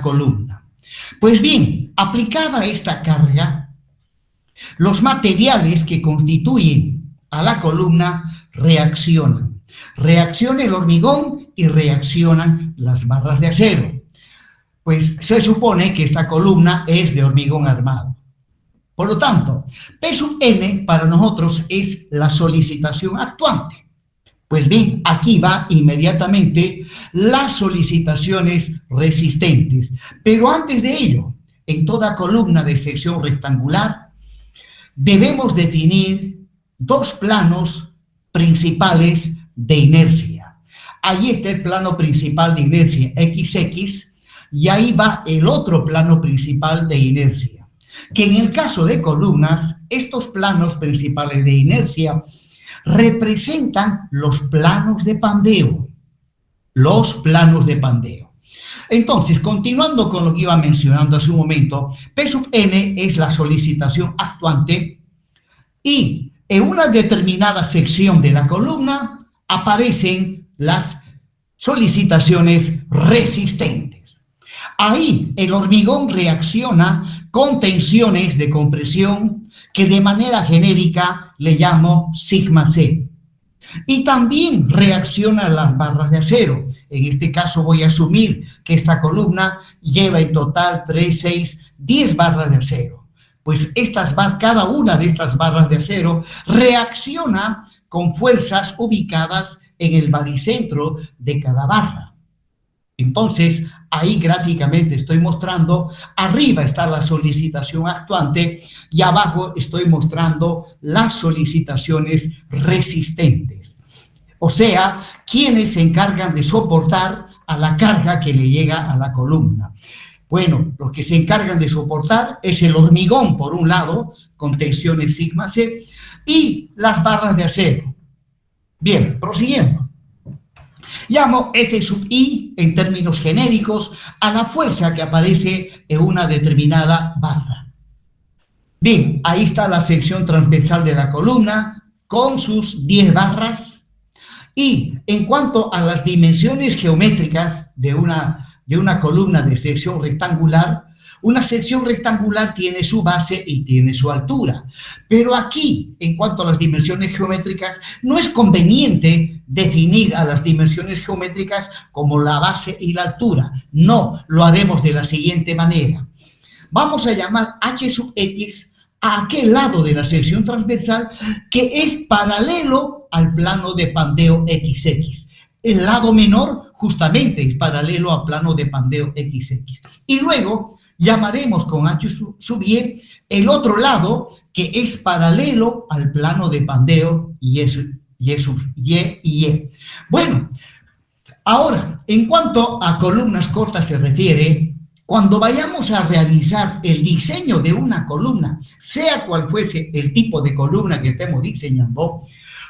columna. Pues bien, aplicada esta carga, los materiales que constituyen a la columna reaccionan. Reacciona el hormigón y reaccionan las barras de acero. Pues se supone que esta columna es de hormigón armado. Por lo tanto, P sub N para nosotros es la solicitación actuante. Pues bien, aquí va inmediatamente las solicitaciones resistentes. Pero antes de ello, en toda columna de sección rectangular, debemos definir dos planos principales de inercia. Ahí está el plano principal de inercia XX y ahí va el otro plano principal de inercia. Que en el caso de columnas, estos planos principales de inercia representan los planos de pandeo. Los planos de pandeo. Entonces, continuando con lo que iba mencionando hace un momento, P sub N es la solicitación actuante y en una determinada sección de la columna aparecen las solicitaciones resistentes. Ahí el hormigón reacciona con tensiones de compresión que de manera genérica le llamo sigma C. Y también reaccionan las barras de acero. En este caso voy a asumir que esta columna lleva en total 3, 6, 10 barras de acero. Pues cada una de estas barras de acero reacciona con fuerzas ubicadas en el baricentro de cada barra. Entonces, ahí gráficamente estoy mostrando, arriba está la solicitación actuante y abajo estoy mostrando las solicitaciones resistentes. O sea, quienes se encargan de soportar a la carga que le llega a la columna. Bueno, los que se encargan de soportar es el hormigón, por un lado, con tensiones sigma C, y las barras de acero. Bien, prosiguiendo. Llamo F sub I, en términos genéricos, a la fuerza que aparece en una determinada barra. Bien, ahí está la sección transversal de la columna, con sus 10 barras. Y en cuanto a las dimensiones geométricas de una columna de sección rectangular, una sección rectangular tiene su base y tiene su altura. Pero aquí, en cuanto a las dimensiones geométricas, no es conveniente definir a las dimensiones geométricas como la base y la altura. No, lo haremos de la siguiente manera. Vamos a llamar H sub X a aquel lado de la sección transversal que es paralelo al plano de pandeo XX. El lado menor justamente es paralelo al plano de pandeo XX. Y luego llamaremos con H sub Y el otro lado que es paralelo al plano de pandeo y sub Y. Bueno, ahora, en cuanto a columnas cortas se refiere, cuando vayamos a realizar el diseño de una columna, sea cual fuese el tipo de columna que estemos diseñando,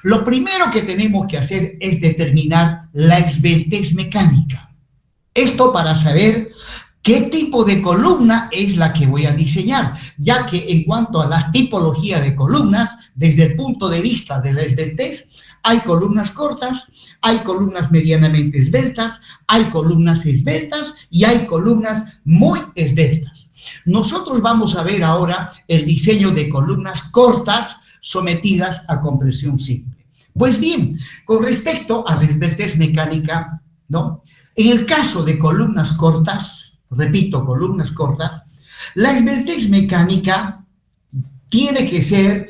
lo primero que tenemos que hacer es determinar la esbeltez mecánica. Esto para saber qué tipo de columna es la que voy a diseñar, ya que en cuanto a la tipología de columnas, desde el punto de vista de la esbeltez, hay columnas cortas, hay columnas medianamente esbeltas, hay columnas esbeltas y hay columnas muy esbeltas. Nosotros vamos a ver ahora el diseño de columnas cortas sometidas a compresión simple. Pues bien, con respecto a la esbeltez mecánica, ¿no? En el caso de columnas cortas, repito, columnas cortas, la esbeltez mecánica tiene que ser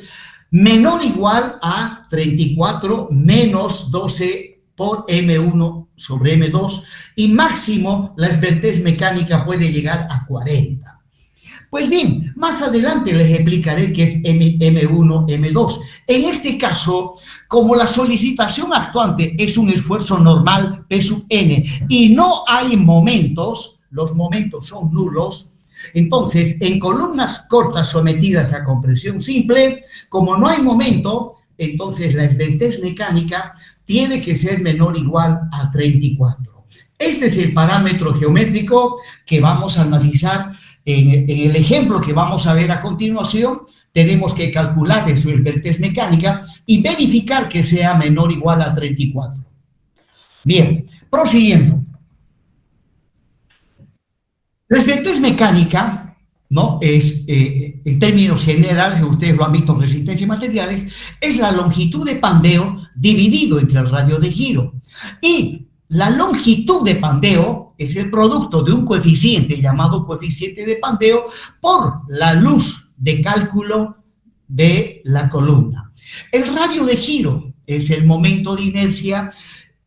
menor o igual a 34 menos 12 por M1 sobre M2 y máximo la esbeltez mecánica puede llegar a 40. Pues bien, más adelante les explicaré qué es M1, M2. En este caso, como la solicitación actuante es un esfuerzo normal P sub N y no hay momentos, los momentos son nulos, entonces en columnas cortas sometidas a compresión simple, como no hay momento, entonces la esbeltez mecánica tiene que ser menor o igual a 34. Este es el parámetro geométrico que vamos a analizar en el ejemplo que vamos a ver a continuación. Tenemos que calcular su esbeltez mecánica y verificar que sea menor o igual a 34. Bien, prosiguiendo. Respecto es mecánica, ¿no? Es, en términos generales, ustedes lo han visto en resistencia y materiales, es la longitud de pandeo dividido entre el radio de giro. Y la longitud de pandeo es el producto de un coeficiente llamado coeficiente de pandeo por la luz de cálculo de la columna. El radio de giro es el momento de inercia,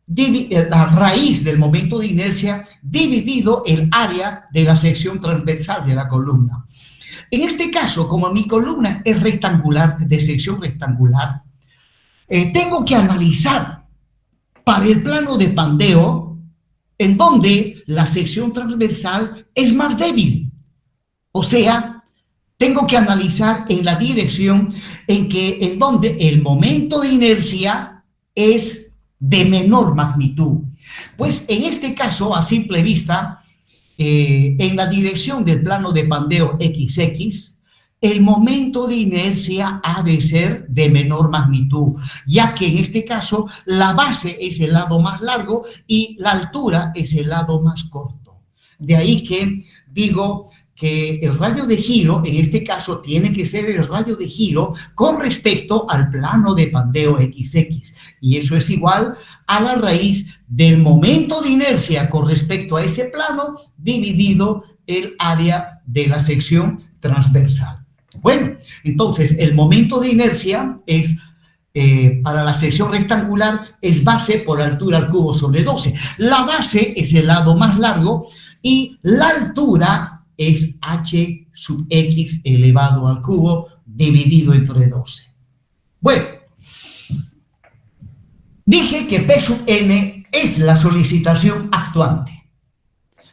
la raíz del momento de inercia dividido el área de la sección transversal de la columna. En este caso, como mi columna es rectangular, de sección rectangular, tengo que analizar para el plano de pandeo en donde la sección transversal es más débil. O sea, tengo que analizar en la dirección en donde el momento de inercia es de menor magnitud. Pues en este caso, a simple vista, en la dirección del plano de pandeo XX, el momento de inercia ha de ser de menor magnitud, ya que en este caso la base es el lado más largo y la altura es el lado más corto. De ahí que digo que el radio de giro, en este caso, tiene que ser el radio de giro con respecto al plano de pandeo XX. Y eso es igual a la raíz del momento de inercia con respecto a ese plano dividido el área de la sección transversal. Bueno, entonces el momento de inercia es, para la sección rectangular, es base por altura al cubo sobre 12. La base es el lado más largo y la altura es h sub x elevado al cubo dividido entre 12. Bueno, dije que P sub n es la solicitación actuante.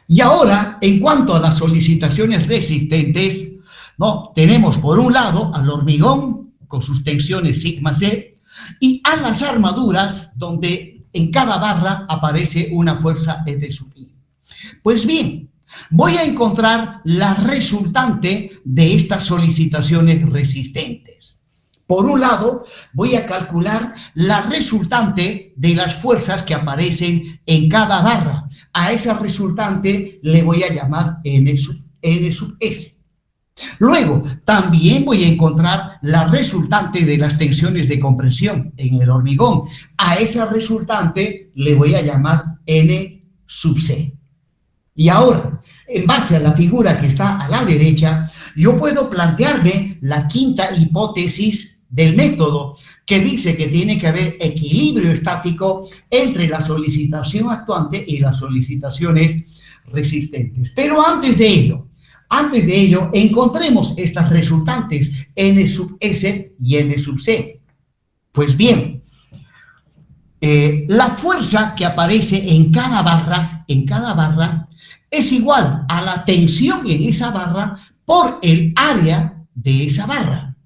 Y ahora, en cuanto a las solicitaciones resistentes, ¿no? Tenemos por un lado al hormigón con sus tensiones sigma c y a las armaduras donde en cada barra aparece una fuerza F sub i. Pues bien, voy a encontrar la resultante de estas solicitaciones resistentes. Por un lado, voy a calcular la resultante de las fuerzas que aparecen en cada barra. A esa resultante le voy a llamar N sub S. Luego, también voy a encontrar la resultante de las tensiones de compresión en el hormigón. A esa resultante le voy a llamar N sub C. Y ahora, en base a la figura que está a la derecha, yo puedo plantearme la quinta hipótesis del método, que dice que tiene que haber equilibrio estático entre la solicitación actuante y las solicitaciones resistentes. Pero antes de ello, encontremos estas resultantes N sub S y N sub C. Pues bien, la fuerza que aparece en cada barra es igual a la tensión en esa barra por el área de esa barra.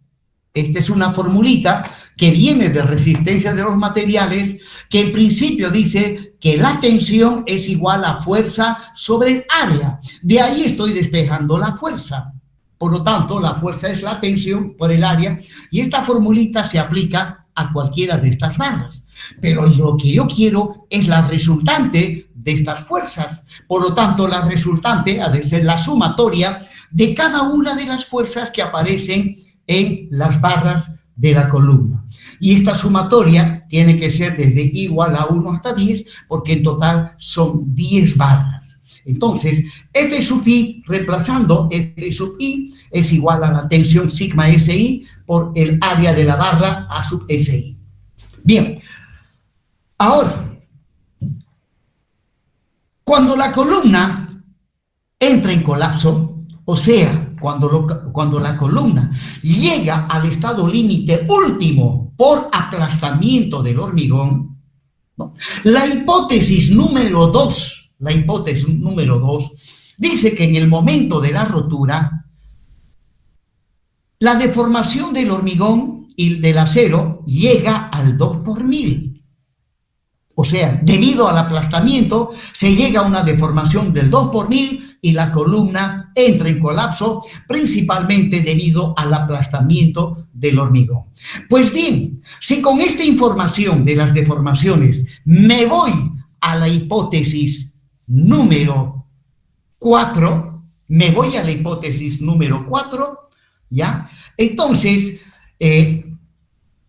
Esta es una formulita que viene de resistencia de los materiales, que en principio dice que la tensión es igual a fuerza sobre el área. De ahí estoy despejando la fuerza. Por lo tanto, la fuerza es la tensión por el área y esta formulita se aplica a cualquiera de estas barras. Pero lo que yo quiero es la resultante de estas fuerzas. Por lo tanto, la resultante ha de ser la sumatoria de cada una de las fuerzas que aparecen en las barras de la columna. Y esta sumatoria tiene que ser desde igual a 1 hasta 10, porque en total son 10 barras. Entonces, F sub i, reemplazando F sub i, es igual a la tensión sigma SI por el área de la barra A sub SI. Bien, ahora, cuando la columna entra en colapso, o sea, cuando la columna llega al estado límite último por aplastamiento del hormigón, ¿no? La hipótesis número 2 dice que en el momento de la rotura, la deformación del hormigón y del acero llega al 2 por 1000. O sea, debido al aplastamiento, se llega a una deformación del 2 por 1000 y la columna entra en colapso, principalmente debido al aplastamiento del hormigón. Pues bien, si con esta información de las deformaciones me voy a la hipótesis número 4, Me voy a la hipótesis número 4, ¿ya? Entonces,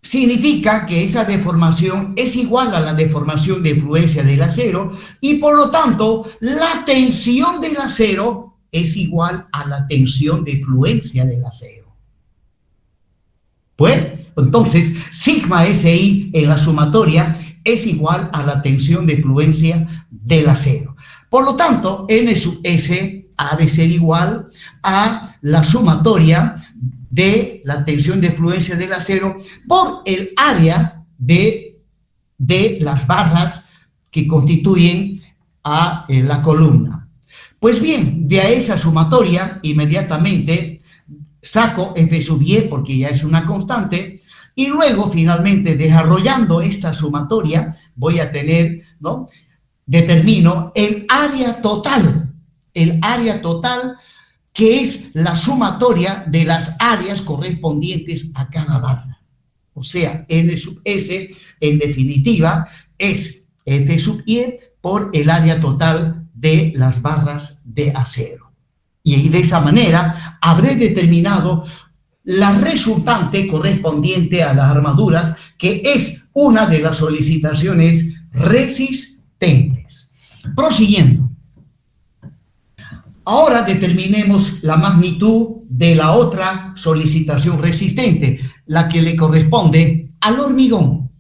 significa que esa deformación es igual a la deformación de fluencia del acero y por lo tanto la tensión del acero es igual a la tensión de fluencia del acero. Pues, entonces, sigma SI en la sumatoria es igual a la tensión de fluencia del acero. Por lo tanto, N sub S ha de ser igual a la sumatoria de la tensión de fluencia del acero por el área de las barras que constituyen a la columna. Pues bien, de esa sumatoria inmediatamente saco F sub Y porque ya es una constante y luego finalmente desarrollando esta sumatoria voy a tener, ¿no? Determino el área total que es la sumatoria de las áreas correspondientes a cada barra. O sea, N sub S, en definitiva, es F sub Y por el área total de las barras de acero. Y de esa manera habré determinado la resultante correspondiente a las armaduras, que es una de las solicitaciones resistentes. Prosiguiendo. Ahora determinemos la magnitud de la otra solicitación resistente, la que le corresponde al hormigón.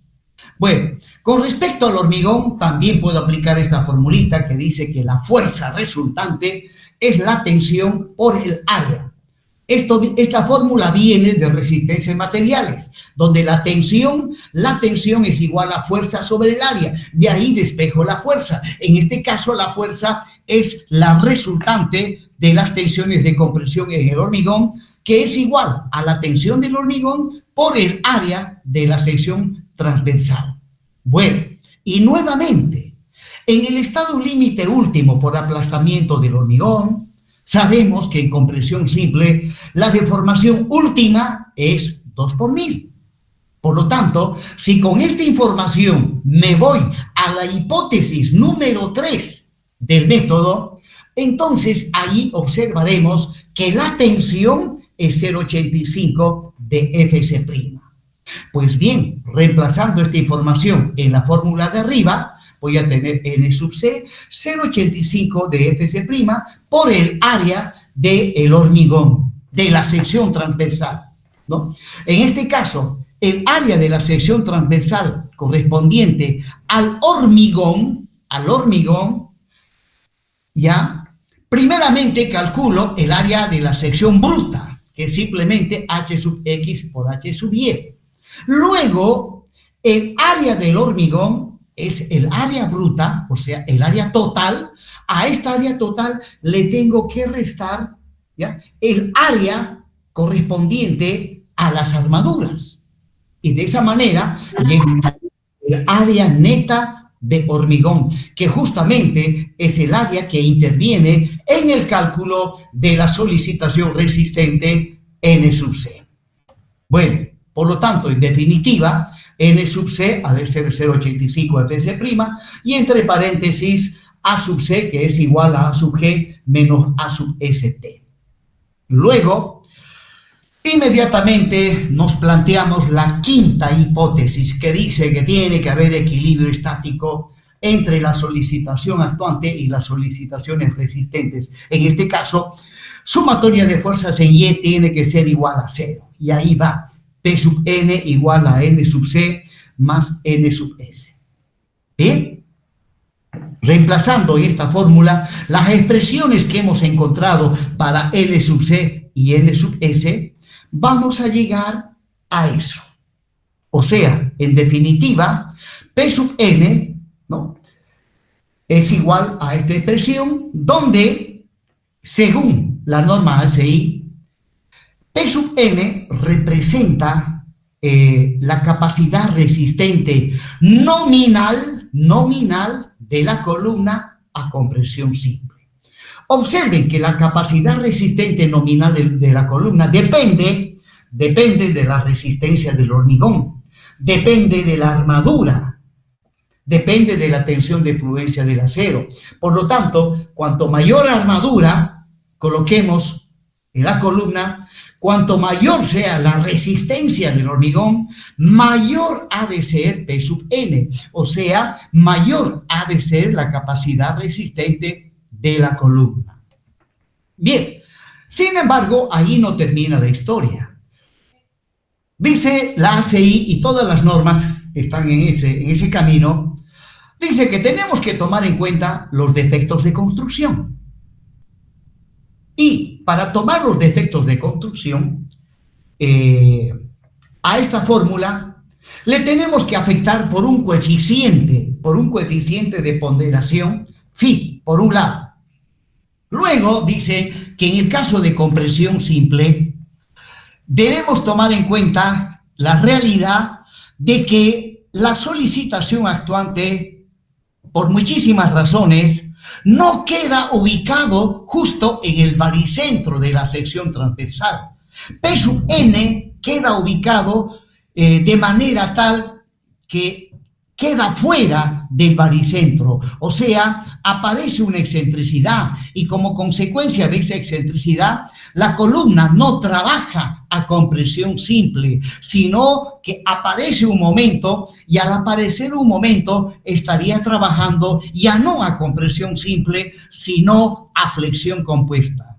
Bueno, con respecto al hormigón, también puedo aplicar esta formulita que dice que la fuerza resultante es la tensión por el área. Esta fórmula viene de resistencia en materiales, donde la tensión es igual a fuerza sobre el área. De ahí despejo la fuerza. En este caso, la fuerza es la resultante de las tensiones de compresión en el hormigón, que es igual a la tensión del hormigón por el área de la sección transversal. Bueno, y nuevamente, en el estado límite último por aplastamiento del hormigón, sabemos que en compresión simple la deformación última es 2 por 1000. Por lo tanto, si con esta información me voy a la hipótesis número 3 del método, entonces ahí observaremos que la tensión es 0,85 de Fc'. Pues bien, reemplazando esta información en la fórmula de arriba, voy a tener N sub C, 0,85 de Fc' por el área del hormigón, de la sección transversal, ¿no? En este caso, el área de la sección transversal correspondiente al hormigón, ya, primeramente calculo el área de la sección bruta, que es simplemente H sub X por H sub Y. Luego, el área del hormigón es el área bruta, o sea, el área total. A esta área total le tengo que restar, ¿ya?, el área correspondiente a las armaduras. Y de esa manera, llego al área neta de hormigón, que justamente es el área que interviene en el cálculo de la solicitación resistente N sub C. Bueno, por lo tanto, en definitiva, N sub C ha de ser 0,85 Fc' y entre paréntesis A sub C, que es igual a sub G menos A sub ST. Luego, inmediatamente nos planteamos la quinta hipótesis, que dice que tiene que haber equilibrio estático entre la solicitación actuante y las solicitaciones resistentes. En este caso, sumatoria de fuerzas en Y tiene que ser igual a 0. Y ahí va, P sub N igual a N sub C más N sub S. ¿Bien? Reemplazando en esta fórmula las expresiones que hemos encontrado para N sub C y N sub S, vamos a llegar a eso. O sea, en definitiva, P sub N, ¿no?, es igual a esta expresión donde, según la norma ACI, P sub N representa la capacidad resistente nominal de la columna a compresión simple. Observen que la capacidad resistente nominal de la columna depende de la resistencia del hormigón, depende de la armadura, depende de la tensión de fluencia del acero. Por lo tanto, cuanto mayor armadura, coloquemos en la columna, cuanto mayor sea la resistencia del hormigón, mayor ha de ser P sub n, o sea, mayor ha de ser la capacidad resistente de la columna. Bien, sin embargo, ahí no termina la historia. Dice la ACI, y todas las normas están en ese camino, dice que tenemos que tomar en cuenta los defectos de construcción. Y para tomar los defectos de construcción, a esta fórmula le tenemos que afectar por un coeficiente de ponderación phi, por un lado. Luego dice que en el caso de compresión simple, debemos tomar en cuenta la realidad de que la solicitación actuante, por muchísimas razones, no queda ubicado justo en el baricentro de la sección transversal. P sub n queda ubicado de manera tal que queda fuera del baricentro, o sea, aparece una excentricidad y como consecuencia de esa excentricidad, la columna no trabaja a compresión simple, sino que aparece un momento y al aparecer un momento estaría trabajando ya no a compresión simple, sino a flexión compuesta.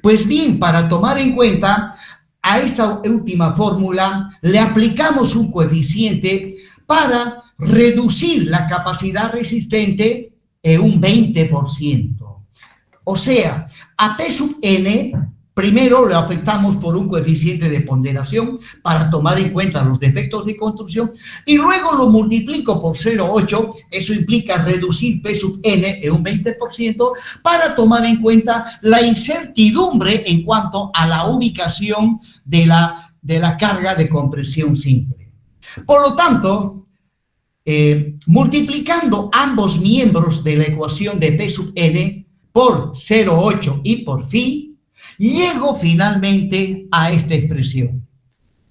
Pues bien, para tomar en cuenta a esta última fórmula, le aplicamos un coeficiente para reducir la capacidad resistente en un 20%. O sea, a P sub n, primero lo afectamos por un coeficiente de ponderación para tomar en cuenta los defectos de construcción y luego lo multiplico por 0,8, eso implica reducir P sub n en un 20% para tomar en cuenta la incertidumbre en cuanto a la ubicación de la carga de compresión simple. Por lo tanto, multiplicando ambos miembros de la ecuación de P sub n por 0,8 y por phi, llego finalmente a esta expresión,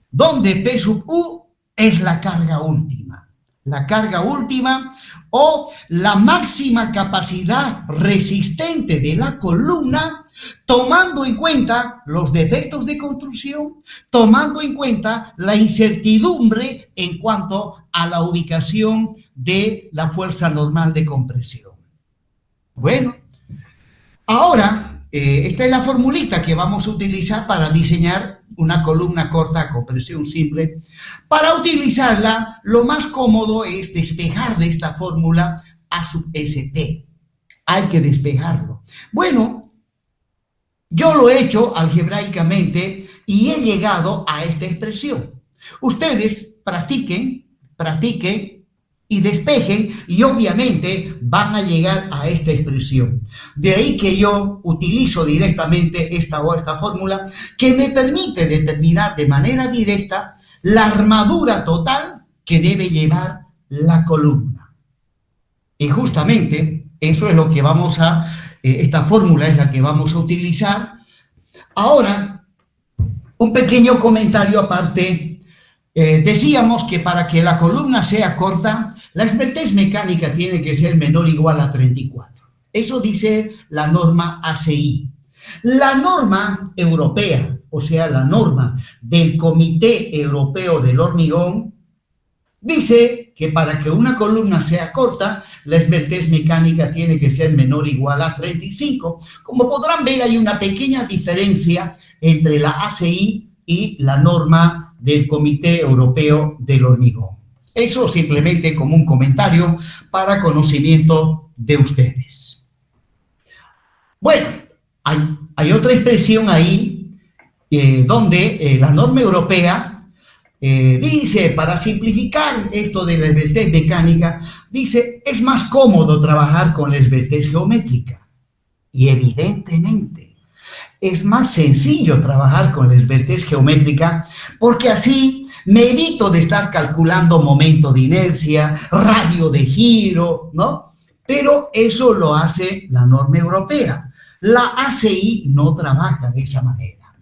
donde P sub u es la carga última. La carga última o la máxima capacidad resistente de la columna, tomando en cuenta los defectos de construcción, tomando en cuenta la incertidumbre en cuanto a la ubicación de la fuerza normal de compresión. Bueno, ahora esta es la formulita que vamos a utilizar para diseñar una columna corta a compresión simple. Para utilizarla, lo más cómodo es despejar de esta fórmula A sub st. Hay que despejarlo. Bueno, yo lo he hecho algebraicamente y he llegado a esta expresión. Ustedes practiquen y despejen y obviamente van a llegar a esta expresión. De ahí que yo utilizo directamente esta fórmula que me permite determinar de manera directa la armadura total que debe llevar la columna. Y justamente eso es lo que esta fórmula es la que vamos a utilizar. Ahora, un pequeño comentario aparte. Decíamos que para que la columna sea corta, la esbeltez mecánica tiene que ser menor o igual a 34. Eso dice la norma ACI. La norma europea, o sea, la norma del Comité Europeo del Hormigón, dice que para que una columna sea corta, la esbeltez mecánica tiene que ser menor o igual a 35. Como podrán ver, hay una pequeña diferencia entre la ACI y la norma del Comité Europeo del Hormigón. Eso simplemente como un comentario para conocimiento de ustedes. Bueno, hay otra expresión ahí donde la norma europea dice, para simplificar esto de la esbeltez mecánica, dice, es más cómodo trabajar con la esbeltez geométrica. Y evidentemente, es más sencillo trabajar con la esbeltez geométrica porque así me evito de estar calculando momento de inercia, radio de giro, ¿no? Pero eso lo hace la norma europea. La ACI no trabaja de esa manera.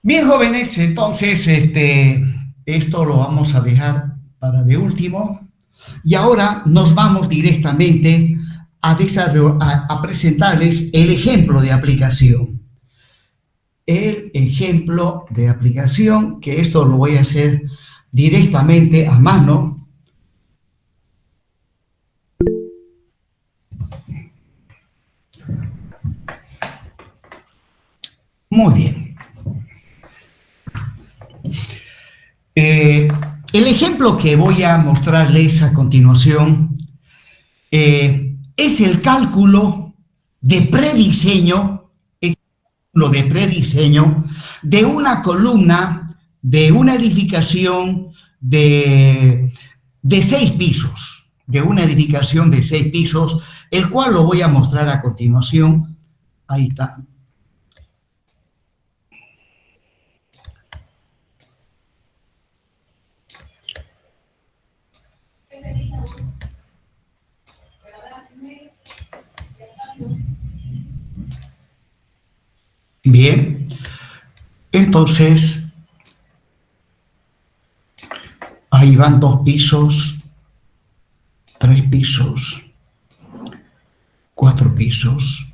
Bien, jóvenes, entonces esto lo vamos a dejar para de último. Y ahora nos vamos directamente a presentarles el ejemplo de aplicación. El ejemplo de aplicación, que esto lo voy a hacer directamente a mano. Muy bien. El ejemplo que voy a mostrarles a continuación es el cálculo de prediseño, de una columna de una edificación de 6 pisos, el cual lo voy a mostrar a continuación. Ahí está. Bien, entonces, ahí van 2 pisos, 3 pisos, 4 pisos,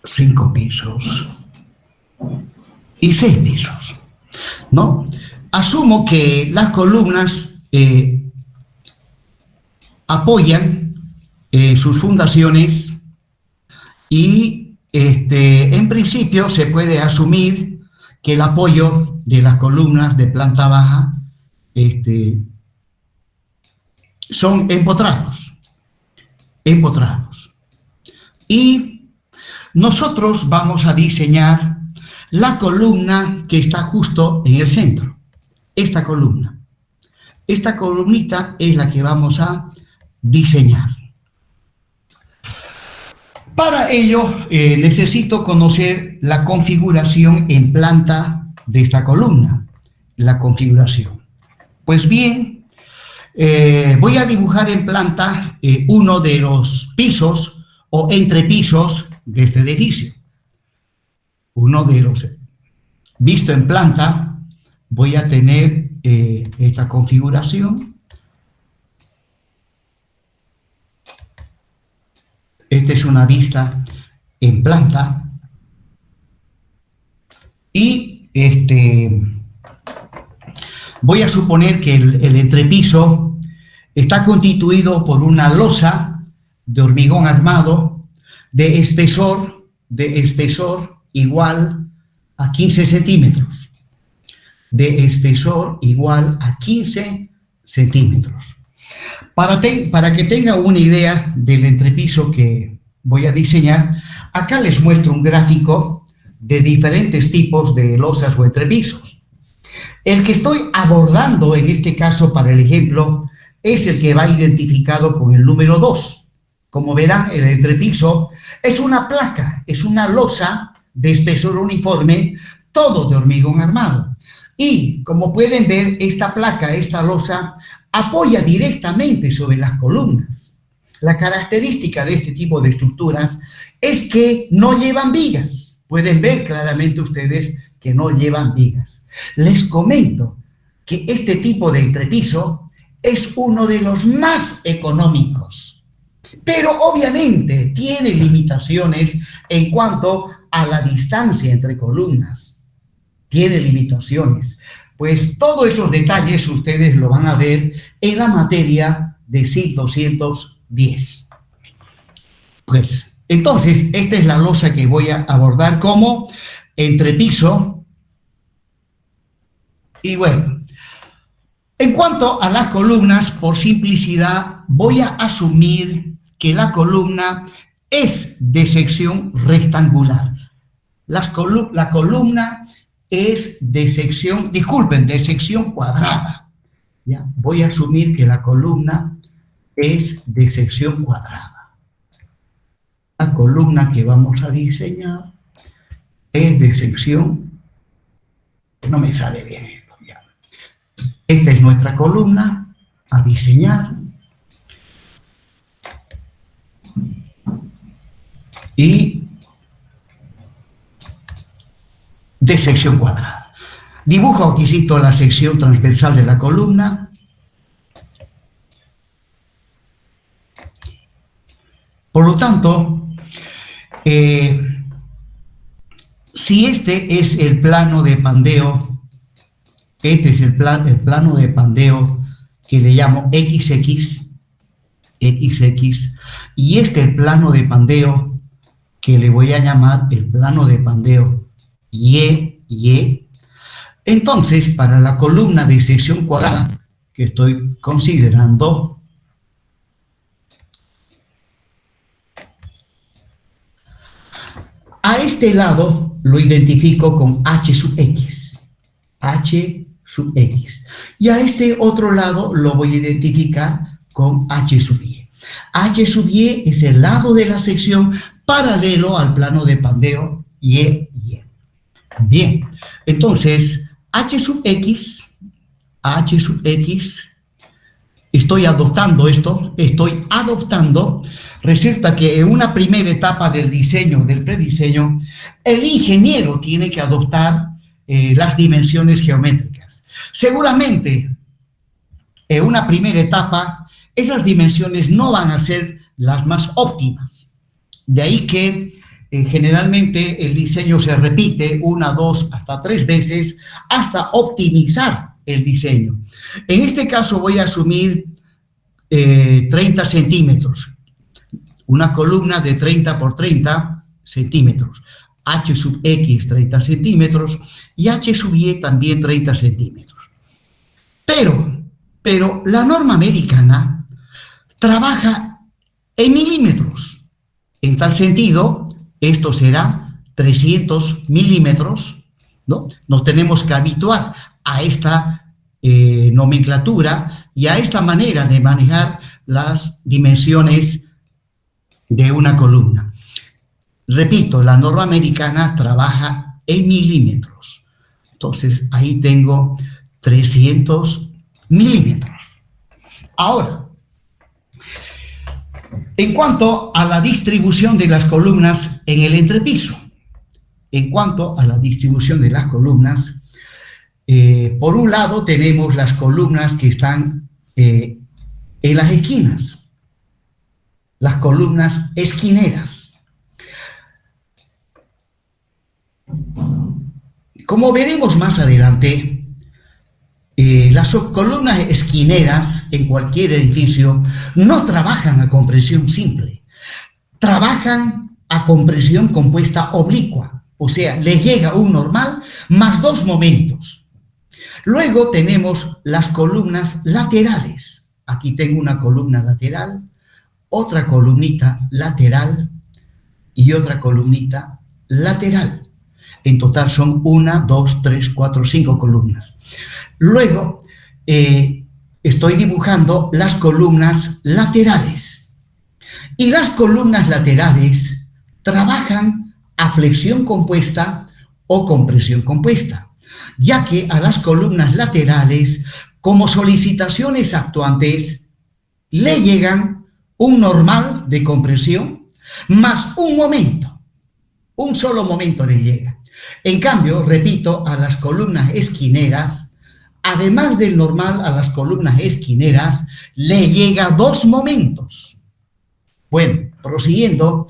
5 pisos y 6 pisos, ¿no? Asumo que las columnas apoyan sus fundaciones y en principio se puede asumir que el apoyo de las columnas de planta baja son empotrados. Y nosotros vamos a diseñar la columna que está justo en el centro. Esta columnita es la que vamos a diseñar. Para ello necesito conocer la configuración en planta de esta columna, la configuración. Pues bien, voy a dibujar en planta uno de los pisos o entrepisos de este edificio. Visto en planta, voy a tener esta configuración. Esta es una vista en planta y voy a suponer que el entrepiso está constituido por una losa de hormigón armado de espesor igual a 15 centímetros. Para que tenga una idea del entrepiso que voy a diseñar, acá les muestro un gráfico de diferentes tipos de losas o entrepisos. El que estoy abordando en este caso para el ejemplo es el que va identificado con el número 2. Como verán, el entrepiso es una placa, es una losa de espesor uniforme, todo de hormigón armado. Y como pueden ver, esta placa, esta losa, apoya directamente sobre las columnas. La característica de este tipo de estructuras es que no llevan vigas. Pueden ver claramente ustedes que no llevan vigas. Les comento que este tipo de entrepiso es uno de los más económicos, pero obviamente tiene limitaciones en cuanto a la distancia entre columnas. Tiene limitaciones. Pues todos esos detalles ustedes lo van a ver en la materia de SIC 210. Pues, entonces, esta es la losa que voy a abordar como entrepiso. Y bueno, en cuanto a las columnas, por simplicidad, voy a asumir que la columna es de sección rectangular. La columna es de sección cuadrada. ¿Ya? Voy a asumir que la columna es de sección cuadrada. La columna que vamos a diseñar es de sección... No me sale bien esto ya. Esta es nuestra columna a diseñar. Y de sección cuadrada. Dibujo aquí la sección transversal de la columna. Por lo tanto, si este es el plano de pandeo, este es el plano de pandeo que le llamo XX, y este es el plano de pandeo que le voy a llamar el plano de pandeo Y. Entonces, para la columna de sección cuadrada que estoy considerando, a este lado lo identifico con H sub X, y a este otro lado lo voy a identificar con H sub Y. H sub Y es el lado de la sección paralelo al plano de pandeo Y. Bien, entonces H sub X, estoy adoptando, resulta que en una primera etapa del diseño, del prediseño, el ingeniero tiene que adoptar las dimensiones geométricas. Seguramente, en una primera etapa, esas dimensiones no van a ser las más óptimas. De ahí que generalmente el diseño se repite 1, 2, hasta 3 veces hasta optimizar el diseño. En este caso voy a asumir 30 centímetros, una columna de 30 por 30 centímetros, H sub X 30 centímetros y H sub Y también 30 centímetros. Pero la norma americana trabaja en milímetros. En tal sentido, esto será 300 milímetros, ¿no? Nos tenemos que habituar a esta nomenclatura y a esta manera de manejar las dimensiones de una columna. Repito, la norma americana trabaja en milímetros. Entonces, ahí tengo 300 milímetros. Ahora, en cuanto a la distribución de las columnas en el entrepiso, por un lado tenemos las columnas que están en las esquinas, las columnas esquineras. Como veremos más adelante, las columnas esquineras en cualquier edificio no trabajan a compresión simple, trabajan a compresión compuesta oblicua, o sea, les llega un normal más 2 momentos. Luego tenemos las columnas laterales. Aquí tengo una columna lateral, otra columnita lateral y otra columnita lateral. En total son 1, 2, 3, 4, 5 columnas. Luego estoy dibujando las columnas laterales. Y las columnas laterales trabajan a flexión compuesta o compresión compuesta, ya que a las columnas laterales, como solicitaciones actuantes, le llegan un normal de compresión más un momento, un solo momento le llega. En cambio, repito, a las columnas esquineras, además del normal a las columnas esquineras, le llega 2 momentos. Bueno, prosiguiendo,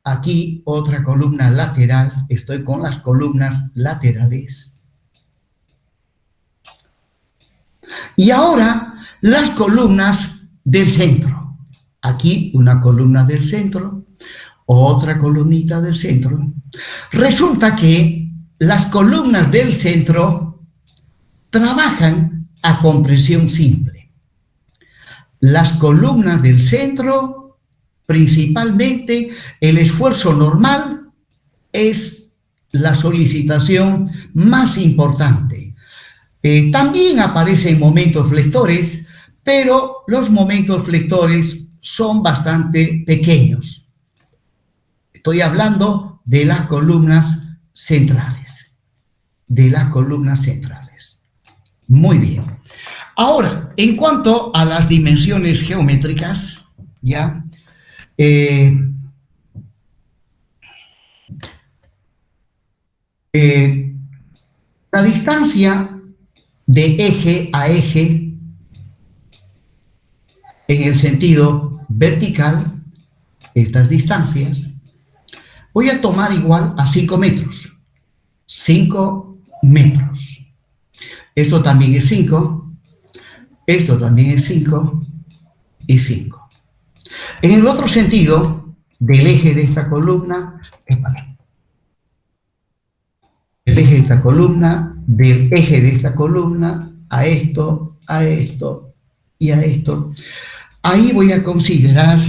aquí otra columna lateral, estoy con las columnas laterales. Y ahora las columnas del centro. Aquí una columna del centro, otra columnita del centro. Resulta que las columnas del centro trabajan a compresión simple. Las columnas del centro, principalmente, el esfuerzo normal es la solicitación más importante. También aparecen momentos flectores, pero los momentos flectores son bastante pequeños. Estoy hablando de las columnas centrales. Muy bien. Ahora, en cuanto a las dimensiones geométricas, ya, la distancia de eje a eje en el sentido vertical estas distancias, voy a tomar igual a 5 metros. 5 metros. Esto también es 5. Esto también es 5 y 5. En el otro sentido, del eje de esta columna, el eje de esta columna, del eje de esta columna, a esto y a esto. Ahí voy a considerar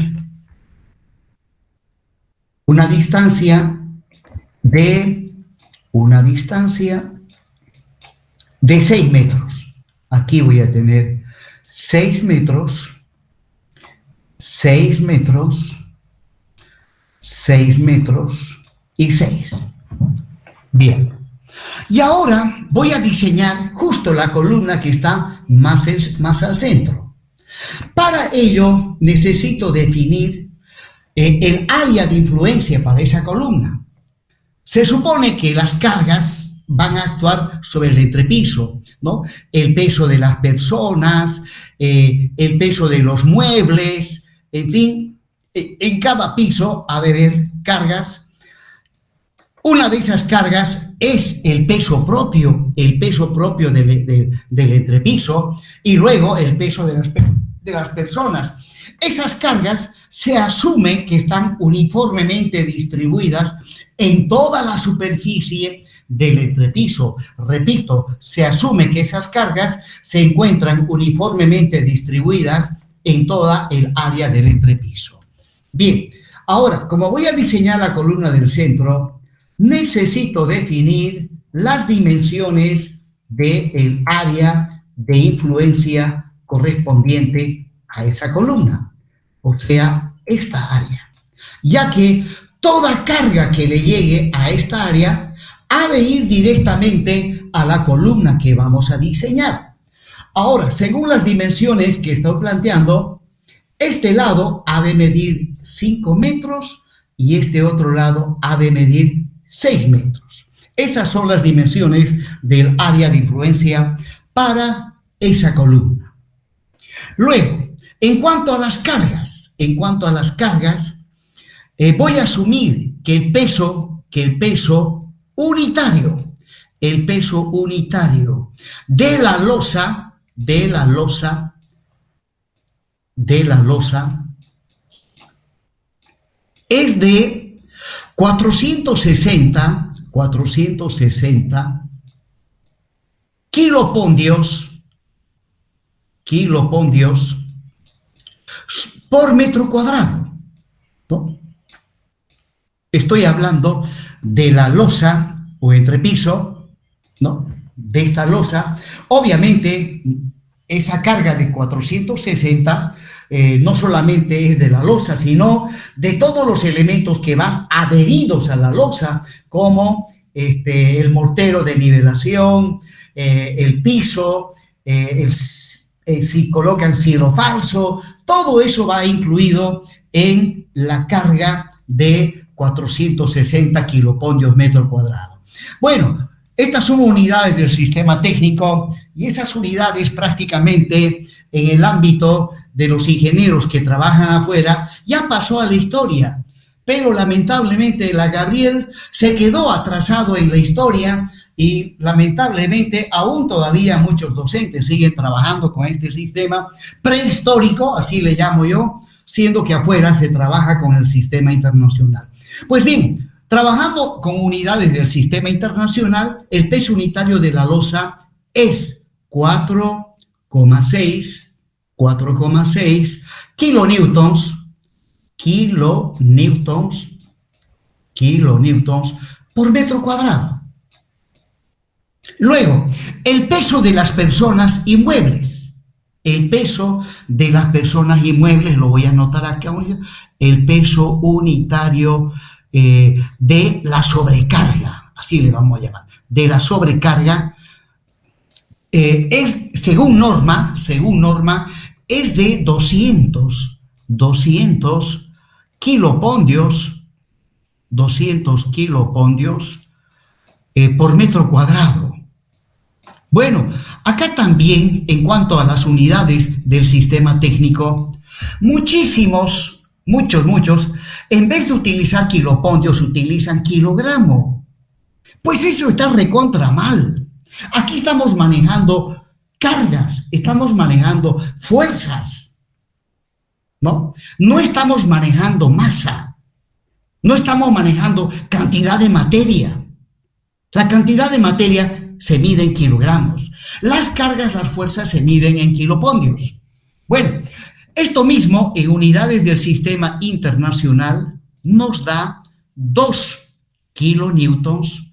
una distancia de 6 metros. Aquí voy a tener 6 metros, 6 metros, 6 metros y 6. Bien. Y ahora voy a diseñar justo la columna que está más al centro. Para ello necesito definir el área de influencia para esa columna. Se supone que las cargas van a actuar sobre el entrepiso, ¿no? El peso de las personas, el peso de los muebles, en fin, en cada piso ha de haber cargas. Una de esas cargas es el peso propio del entrepiso, y luego el peso de las personas. Esas cargas se asume que están uniformemente distribuidas en toda la superficie del entrepiso. Repito, se asume que esas cargas se encuentran uniformemente distribuidas en toda el área del entrepiso. Bien, ahora, como voy a diseñar la columna del centro, necesito definir las dimensiones del área de influencia correspondiente a esa columna, o sea, esta área, ya que toda carga que le llegue a esta área ha de ir directamente a la columna que vamos a diseñar. Ahora, según las dimensiones que estoy planteando, este lado ha de medir 5 metros y este otro lado ha de medir 6 metros. Esas son las dimensiones del área de influencia para esa columna. Luego, en cuanto a las cargas, voy a asumir que el peso unitario de la losa es de 460 kilopondios por metro cuadrado, ¿no? Estoy hablando de la losa o entrepiso, ¿no? De esta losa. Obviamente, esa carga de 460 no solamente es de la losa, sino de todos los elementos que van adheridos a la losa, como el mortero de nivelación, el piso, si colocan cielo falso, todo eso va incluido en la carga de 460 kilopondios metro cuadrado. Bueno, estas son unidades del sistema técnico y esas unidades prácticamente en el ámbito de los ingenieros que trabajan afuera ya pasó a la historia, pero lamentablemente la Gabriel se quedó atrasado en la historia y lamentablemente aún todavía muchos docentes siguen trabajando con este sistema prehistórico, así le llamo yo, siendo que afuera se trabaja con el sistema internacional. Pues bien, trabajando con unidades del sistema internacional, el peso unitario de la losa es 4,6 kilonewtons por metro cuadrado. Luego, el peso de las personas y muebles. El peso de las personas y muebles, lo voy a anotar acá, el peso unitario de la sobrecarga, así le vamos a llamar, de la sobrecarga, es, según norma, es de 200 kilopondios por metro cuadrado. Bueno, acá también, en cuanto a las unidades del sistema técnico, muchos En vez de utilizar kilopondios, utilizan kilogramo. Pues eso está recontra mal. Aquí estamos manejando cargas, estamos manejando fuerzas, ¿no? No estamos manejando masa, no estamos manejando cantidad de materia. La cantidad de materia se mide en kilogramos. Las cargas, las fuerzas se miden en kilopondios. Bueno, esto mismo en unidades del sistema internacional nos da 2 kilonewtons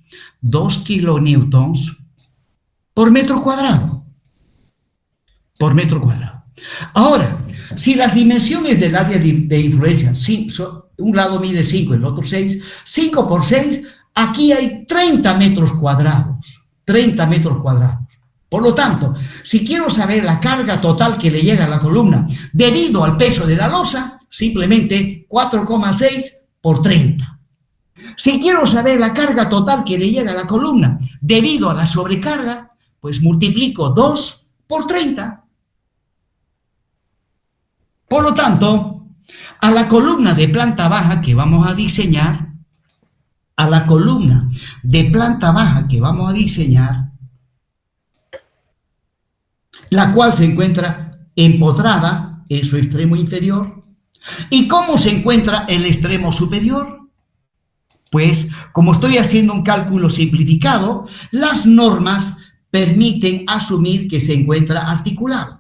por metro cuadrado. Por metro cuadrado. Ahora, si las dimensiones del área de influencia, un lado mide 5, el otro 6, 5 por 6, aquí hay 30 metros cuadrados. 30 metros cuadrados. Por lo tanto, si quiero saber la carga total que le llega a la columna debido al peso de la losa, simplemente 4,6 por 30. Si quiero saber la carga total que le llega a la columna debido a la sobrecarga, pues multiplico 2 por 30. Por lo tanto, a la columna de planta baja que vamos a diseñar, la cual se encuentra empotrada en su extremo inferior. ¿Y cómo se encuentra el extremo superior? Pues, como estoy haciendo un cálculo simplificado, las normas permiten asumir que se encuentra articulado.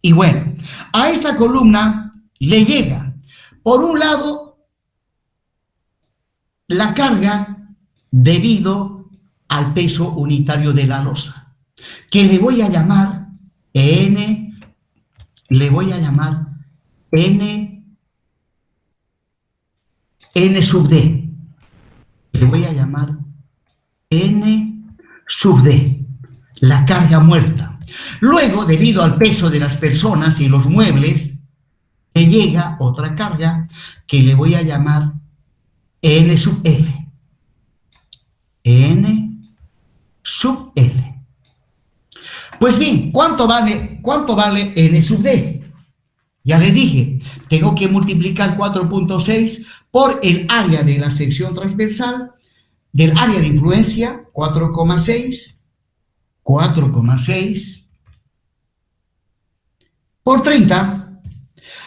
Y bueno, a esta columna le llega, por un lado, la carga debido al peso unitario de la losa, que le voy a llamar N sub D. Le voy a llamar N sub D, la carga muerta. Luego, debido al peso de las personas y los muebles, le llega otra carga que le voy a llamar N sub L. N sub L. Pues bien, ¿cuánto vale N sub D? Ya le dije, tengo que multiplicar 4.6 por el área de la sección transversal, del área de influencia, 4,6 por 30,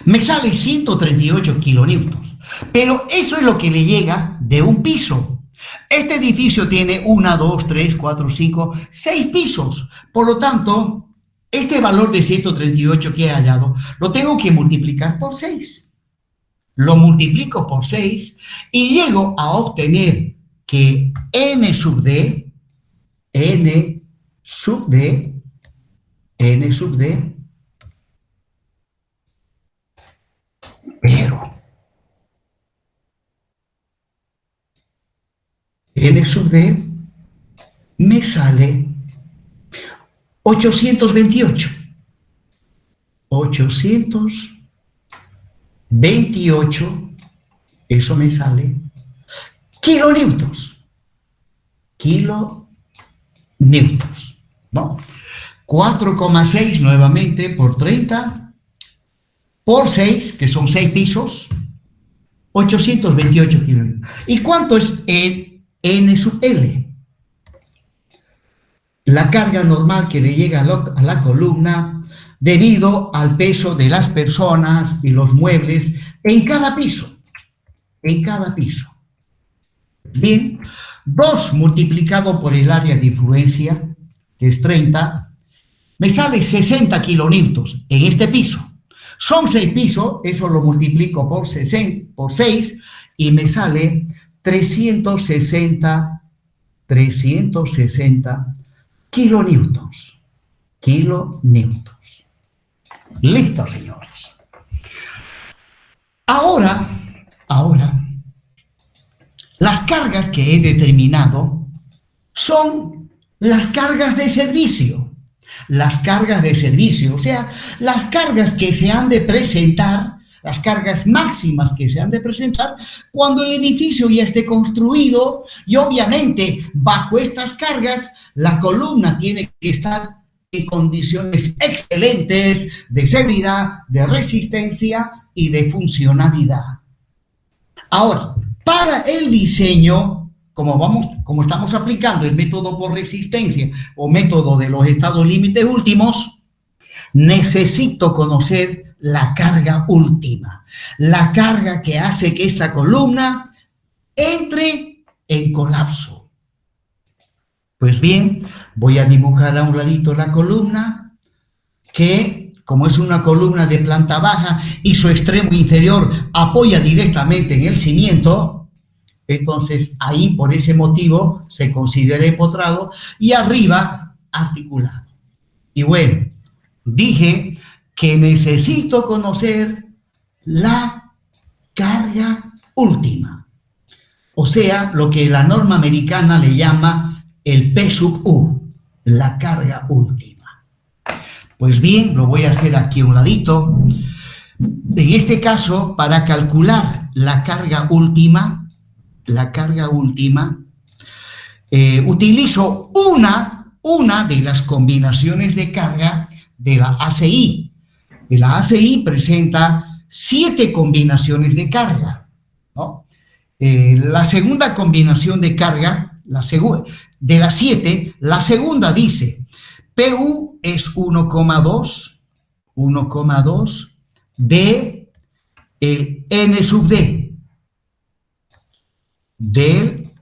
me sale 138 kilonewtons. Pero eso es lo que le llega de un piso. Este edificio tiene 1, 2, 3, 4, 5, 6 pisos. Por lo tanto, este valor de 138 que he hallado, lo tengo que multiplicar por 6. Lo multiplico por 6 y llego a obtener que N sub D, pero N sub D me sale 828. 828, eso me sale kilonewtons, ¿no? 4,6 nuevamente por 30, por 6, que son 6 pisos, 828 kilonewtons. ¿Y cuánto es N sub L? La carga normal que le llega a la columna debido al peso de las personas y los muebles en cada piso. Bien, 2 multiplicado por el área de influencia, que es 30, me sale 60 kilonewtons en este piso. Son 6 pisos, eso lo multiplico por 6 y me sale 360 kilonewtons. Listo, señores. Ahora, las cargas que he determinado son las cargas de servicio. Las cargas de servicio, o sea, las cargas que se han de presentar, las cargas máximas que se han de presentar cuando el edificio ya esté construido y obviamente bajo estas cargas la columna tiene que estar en condiciones excelentes de seguridad, de resistencia y de funcionalidad. Ahora, para el diseño, como estamos aplicando el método por resistencia o método de los estados límites últimos, necesito conocer la carga última, la carga que hace que esta columna entre en colapso. Pues bien, voy a dibujar a un ladito la columna que, como es una columna de planta baja y su extremo inferior apoya directamente en el cimiento, entonces ahí por ese motivo se considera empotrado y arriba articulado. Y bueno, dije que necesito conocer la carga última, o sea, lo que la norma americana le llama el P sub U, la carga última. Pues bien, lo voy a hacer aquí a un ladito. En este caso, para calcular la carga última, utilizo una de las combinaciones de carga de la ACI. La ACI presenta 7 combinaciones de carga, ¿no? La segunda combinación de carga, de las 7, la segunda dice, PU es 1,2 de el N sub D, del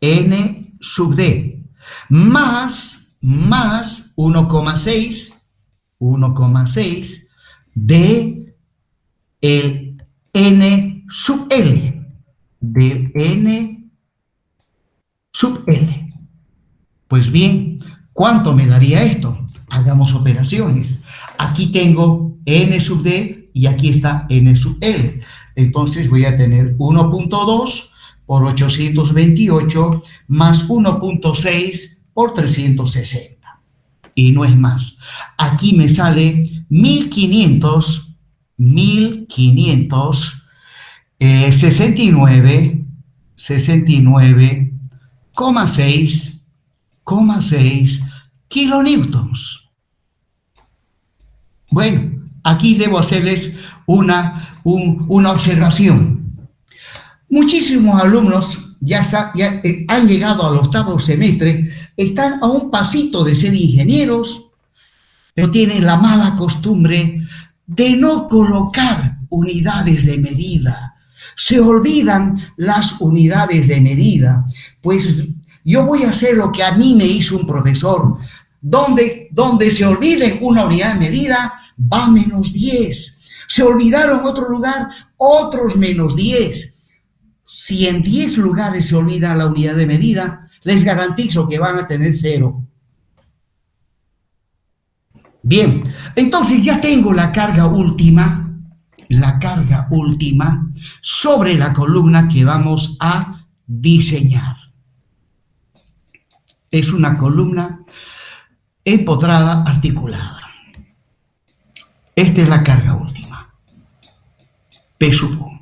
N sub D, más 1,6 de el N sub L, del N sub L. Pues bien, ¿cuánto me daría esto? Hagamos operaciones. Aquí tengo N sub D y aquí está N sub L. Entonces voy a tener 1.2 por 828 más 1.6 por 360. Y no es más. Aquí me sale 69,6 kilonewtons. Bueno, aquí debo hacerles una observación. Muchísimos alumnos ya han llegado al 8º semestre, están a un pasito de ser ingenieros, pero tienen la mala costumbre de no colocar unidades de medida. Se olvidan las unidades de medida. Pues yo voy a hacer lo que a mí me hizo un profesor. Donde se olvide una unidad de medida, va menos 10. Se olvidaron otro lugar, otros menos 10. Si en 10 lugares se olvida la unidad de medida, les garantizo que van a tener 0. Bien, entonces ya tengo la carga última sobre la columna que vamos a diseñar. Es una columna empotrada articulada. Esta es la carga última. P sub U.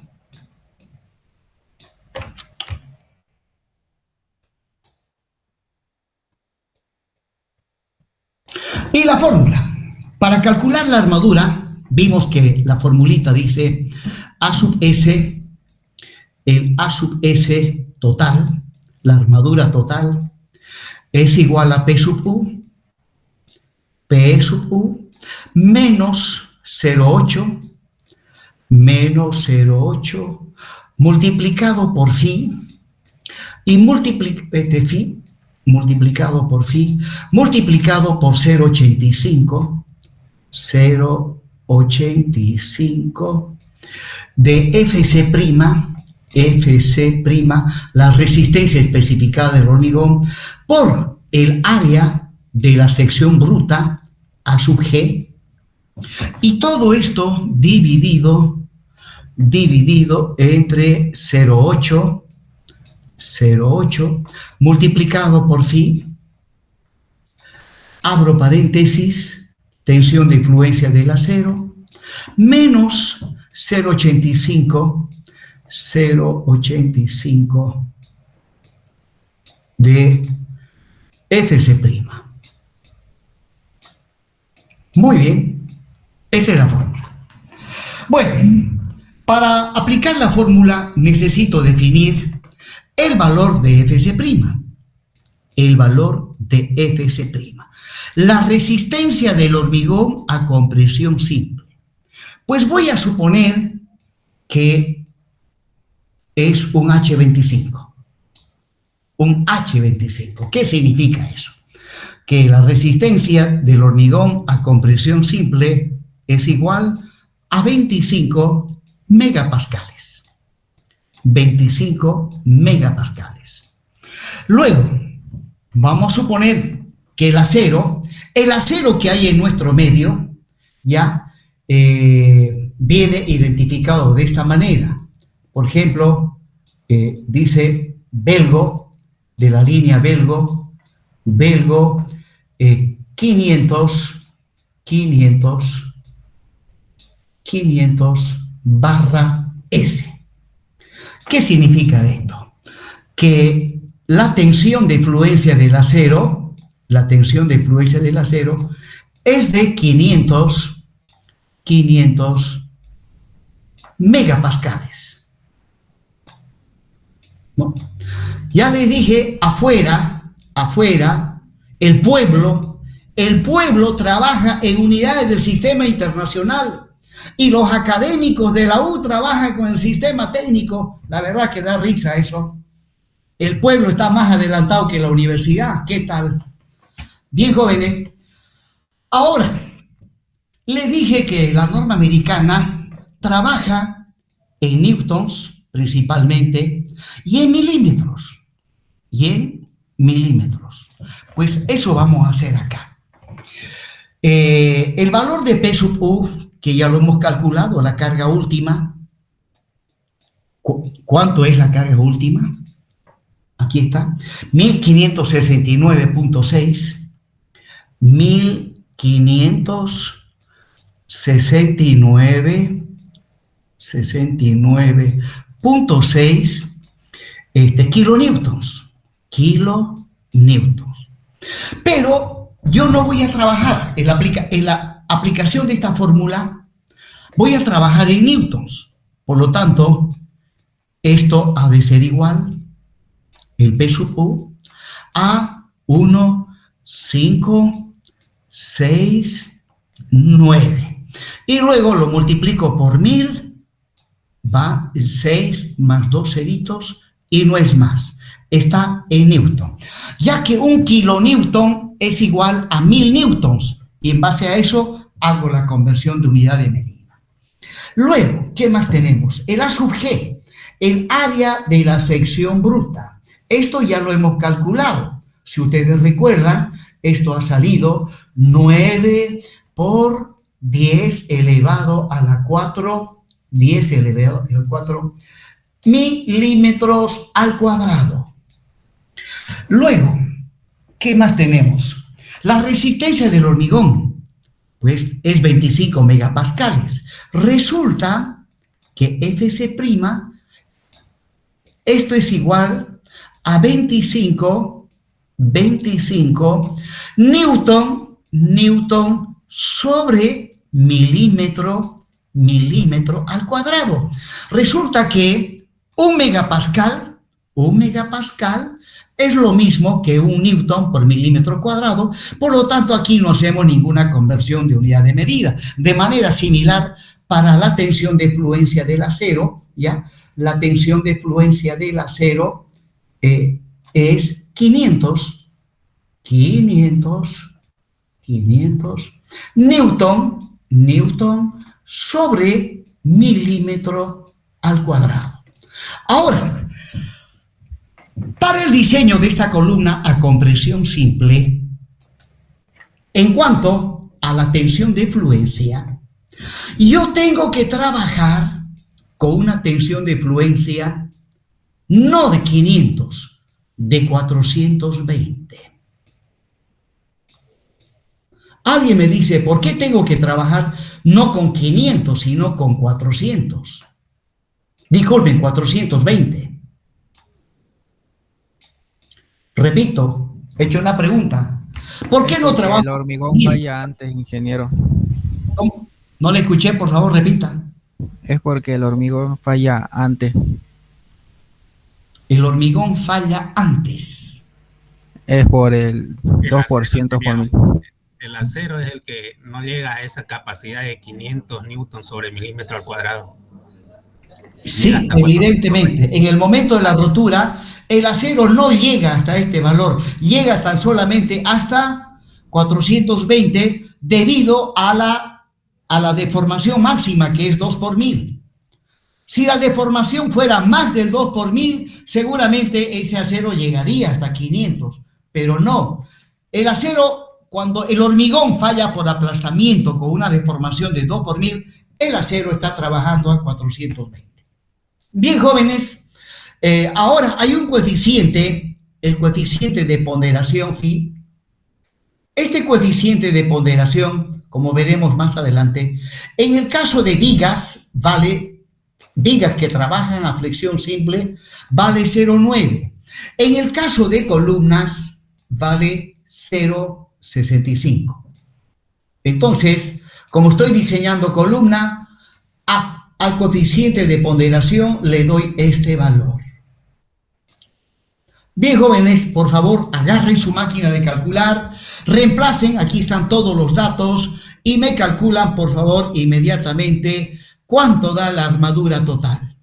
Y la fórmula. Para calcular la armadura, vimos que la formulita dice A sub S, el A sub S total, la armadura total, es igual a P sub U, P sub U, menos 0,8, multiplicado por phi, y multiplicado por phi, multiplicado por 0,85 de FC', la resistencia especificada del hormigón, por el área de la sección bruta A sub G, y todo esto dividido entre 0,8 multiplicado por phi, abro paréntesis, tensión de influencia del acero, menos 0,85 de FC'. Muy bien, esa es la fórmula. Bueno, para aplicar la fórmula necesito definir el valor de Fc'. El valor de Fc'. La resistencia del hormigón a compresión simple. Pues voy a suponer que es un H25. Un H25. ¿Qué significa eso? Que la resistencia del hormigón a compresión simple es igual a 25 megapascales. 25 megapascales. Luego, vamos a suponer que el acero que hay en nuestro medio, ya viene identificado de esta manera. Por ejemplo, dice Belgo, de la línea Belgo 500 barra S. ¿Qué significa esto? Que la tensión de fluencia del acero, es de 500 megapascales. ¿No? Ya les dije, afuera, el pueblo trabaja en unidades del sistema internacional y los académicos de la U trabajan con el sistema técnico. La verdad que da risa eso. El pueblo está más adelantado que la universidad. ¿Qué tal? Bien, jóvenes. Ahora, les dije que la norma americana trabaja en newtons principalmente y en milímetros. Pues eso vamos a hacer acá. El valor de P sub U, que ya lo hemos calculado, la carga última. ¿Cuánto es la carga última? Aquí está, 1569.6, 69.6 kilonewtons. Pero yo no voy a trabajar en la aplicación de esta fórmula, voy a trabajar en newtons. Por lo tanto, esto ha de ser igual, el P sub U, a 1,569. Y luego lo multiplico por 1000, va el 6 más 2 ceritos y no es más. Está en newton. Ya que un kilonewton es igual a 1000 newtons. Y en base a eso hago la conversión de unidad de medida. Luego, ¿qué más tenemos? El A sub G, el área de la sección bruta. Esto ya lo hemos calculado. Si ustedes recuerdan, esto ha salido 9 por 10 elevado a la 4, 10 elevado a la 4 milímetros al cuadrado. Luego, ¿qué más tenemos? La resistencia del hormigón, pues es 25 megapascales. Resulta que Fc', esto es igual a 25 newton sobre milímetro al cuadrado. Resulta que un megapascal es lo mismo que un newton por milímetro cuadrado. Por lo tanto, aquí no hacemos ninguna conversión de unidad de medida. De manera similar, para la tensión de fluencia del acero, ¿ya? La tensión de fluencia del acero es 500 newton sobre milímetro al cuadrado. Ahora, para el diseño de esta columna a compresión simple, en cuanto a la tensión de fluencia, yo tengo que trabajar con una tensión de fluencia no de 500, de 420. Alguien me dice, ¿por qué tengo que trabajar no con 500, sino con 400? Disculpen, 420. Repito, he hecho una pregunta. ¿Por Es qué no porque trabaja? el hormigón falla antes, ingeniero. ¿Cómo? No le escuché, por favor, repita. Es porque el hormigón falla antes. El hormigón falla antes. Es por el El acero 2% por sería, mil. el acero es el que no llega a esa capacidad de 500 newtons sobre milímetro al cuadrado. Llega Sí, hasta 420. evidentemente. En el momento de la rotura, el acero no llega hasta este valor, llega tan solamente hasta 420 debido a la deformación máxima, que es 2 por mil. Si la deformación fuera más del 2 por mil, seguramente ese acero llegaría hasta 500, pero no. El acero, cuando el hormigón falla por aplastamiento con una deformación de 2 por mil, el acero está trabajando a 420. Bien, jóvenes, ahora hay un coeficiente, el coeficiente de ponderación phi. Este coeficiente de ponderación, como veremos más adelante, en el caso de vigas, vale, vigas que trabajan a flexión simple, vale 0,9. En el caso de columnas, vale 0,65. Entonces, como estoy diseñando columna, al coeficiente de ponderación le doy este valor. Bien, jóvenes, por favor, agarren su máquina de calcular, reemplacen, aquí están todos los datos, y me calculan, por favor, inmediatamente cuánto da la armadura total.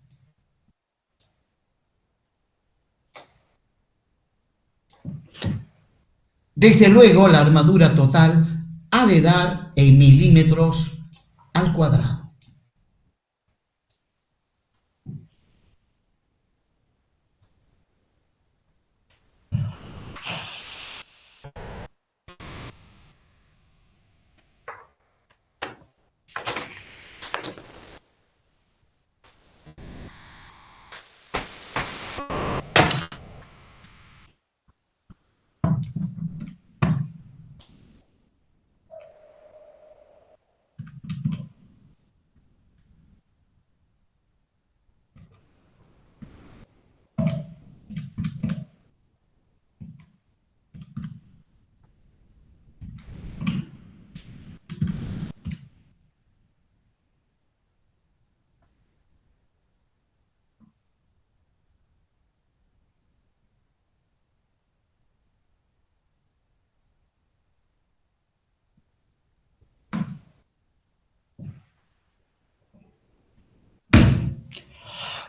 Desde luego, la armadura total ha de dar en milímetros al cuadrado.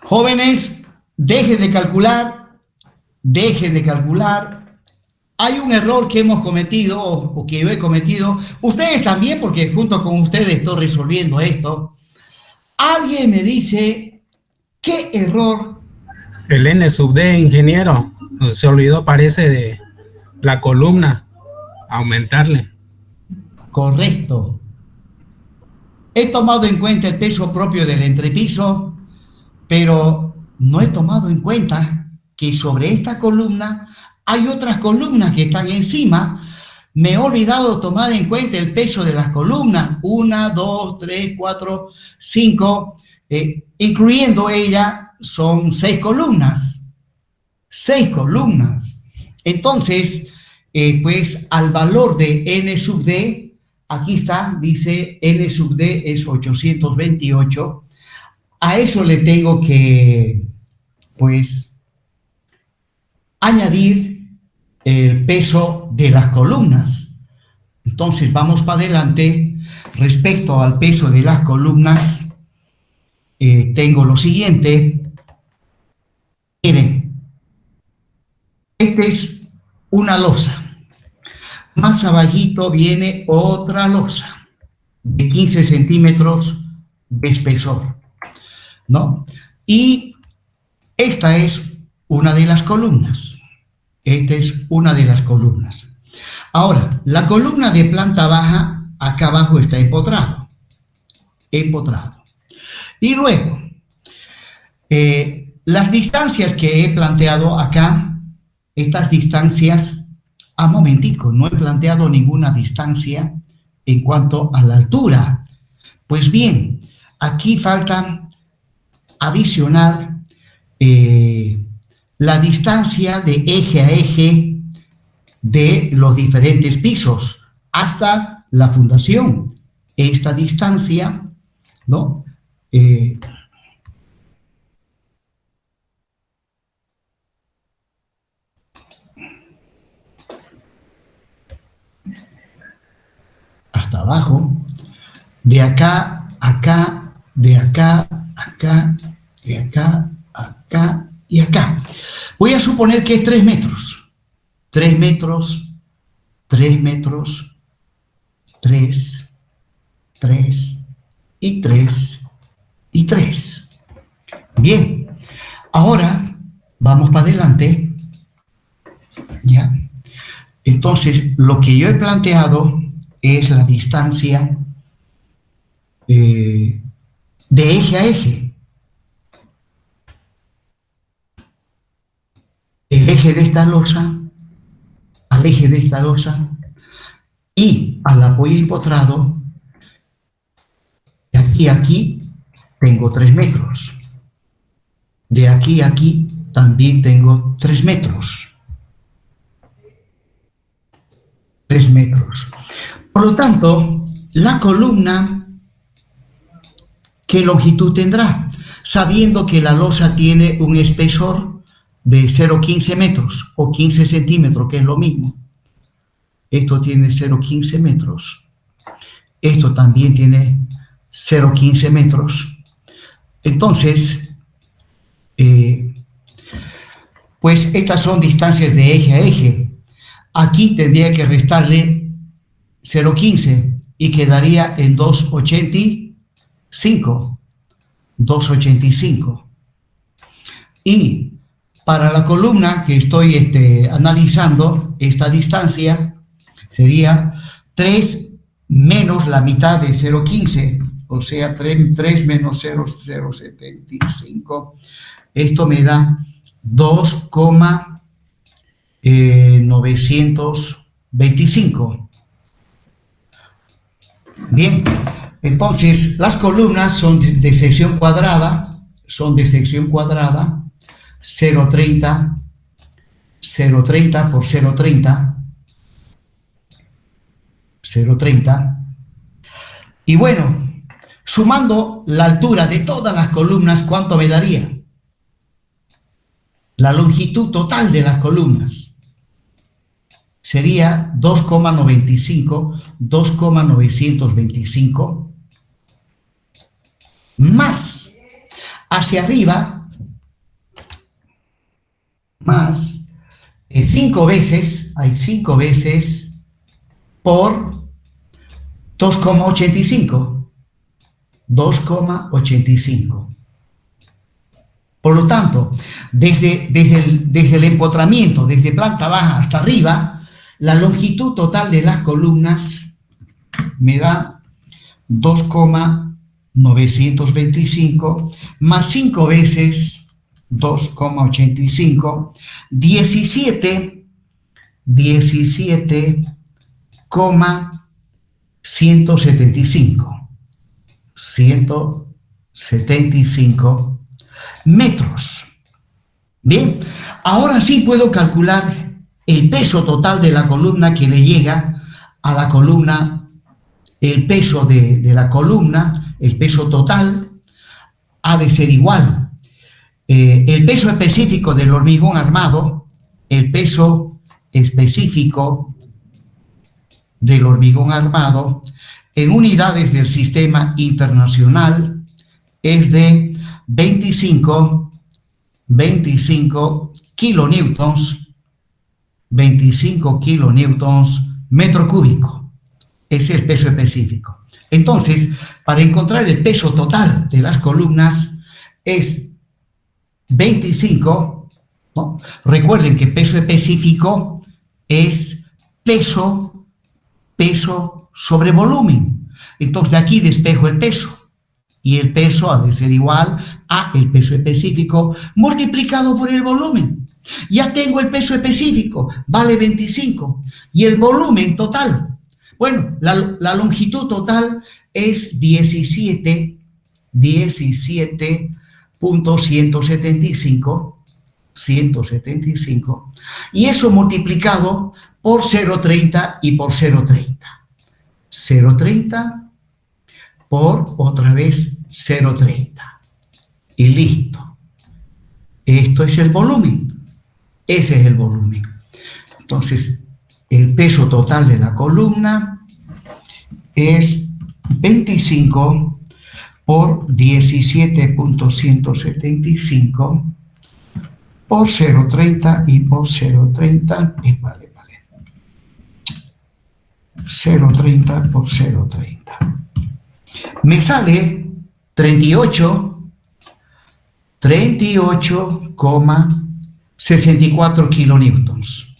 Jóvenes, dejen de calcular, dejen de calcular. Hay un error que hemos cometido o que yo he cometido. Ustedes también, porque junto con ustedes estoy resolviendo esto. Alguien me dice, ¿qué error? El N sub D, ingeniero, se olvidó, parece, de la columna, aumentarle. Correcto. He tomado en cuenta el peso propio del entrepiso, pero no he tomado en cuenta que sobre esta columna hay otras columnas que están encima. Me he olvidado tomar en cuenta el peso de las columnas, 1, 2, 3, 4, 5, incluyendo ella, son 6 columnas. 6 columnas. Entonces, pues al valor de n sub d, aquí está, dice n sub d es 828. A eso le tengo que, pues, añadir el peso de las columnas. Entonces, vamos para adelante. Respecto al peso de las columnas, tengo lo siguiente. Miren, esta es una losa. Más abajito viene otra losa de 15 centímetros de espesor, ¿no? Y esta es una de las columnas. Esta es una de las columnas. Ahora, la columna de planta baja, acá abajo está empotrado. Empotrado. Y luego, las distancias que he planteado acá, estas distancias, a momentico, no he planteado ninguna distancia en cuanto a la altura. Pues bien, aquí falta adicionar la distancia de eje a eje de los diferentes pisos hasta la fundación. Esta distancia, ¿no? Hasta abajo, de acá, acá, de acá, acá, de acá, acá y acá. Voy a suponer que es 3 metros. 3 metros, 3 metros, 3, 3 y 3 y 3. Bien, ahora vamos para adelante. ¿Ya? Entonces, lo que yo he planteado es la distancia de eje a eje. El eje de esta losa al eje de esta losa y al apoyo empotrado. De aquí a aquí tengo 3 metros. De aquí a aquí también tengo 3 metros. 3 metros. Por lo tanto, la columna, ¿qué longitud tendrá? Sabiendo que la losa tiene un espesor de 0,15 metros o 15 centímetros, que es lo mismo. Esto tiene 0,15 metros. Esto también tiene 0,15 metros. Entonces, pues estas son distancias de eje a eje. Aquí tendría que restarle 0,15 y quedaría en 2,85. 2,85. Y para la columna que estoy analizando, esta distancia sería 3 menos la mitad de 0,15, o sea, 3 menos 0,075. Esto me da 2,925. Bien, entonces las columnas son de sección cuadrada, 0,30, 0,30 por 0,30, 0,30. Y bueno, sumando la altura de todas las columnas, ¿cuánto me daría? La longitud total de las columnas sería 2,95, 2,925, más hacia arriba, más 5 veces, hay 5 veces por 2,85, 2,85. Por lo tanto, desde el empotramiento, desde planta baja hasta arriba, la longitud total de las columnas me da 2,925 más 5 veces 2,85, 175 metros. Bien, ahora sí puedo calcular el peso total de la columna que le llega a la columna, el peso de la columna, el peso total ha de ser igual. El peso específico del hormigón armado, el peso específico del hormigón armado en unidades del sistema internacional es de 25 kilonewtons, 25 kilonewtons metro cúbico. Ese es el peso específico. Entonces, para encontrar el peso total de las columnas es 25, ¿no? Recuerden que peso específico es peso sobre volumen. Entonces, de aquí despejo el peso. Y el peso ha de ser igual a el peso específico multiplicado por el volumen. Ya tengo el peso específico, vale 25. Y el volumen total, bueno, la longitud total es 17.175, y eso multiplicado por 0,30 y por 0,30. 0,30 por otra vez 0,30. Y listo. Esto es el volumen. Ese es el volumen. Entonces, el peso total de la columna es 25 por 17.175 por 0,30 y por 0,30. Vale. 0,30 por 0,30. Me sale 38,64 kilonewtons.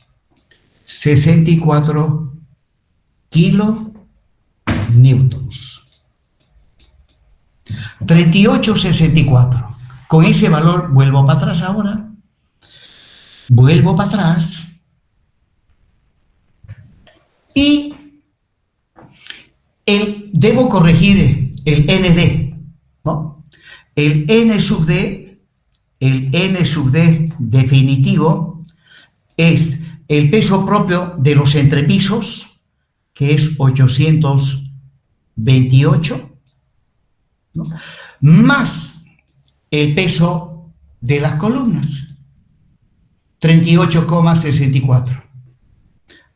64 kilonewtons. 38,64. Con ese valor vuelvo para atrás ahora. Vuelvo para atrás. Y debo corregir el ND, ¿no? El N sub D definitivo es el peso propio de los entrepisos, que es 828, ¿no? Más el peso de las columnas, 38,64,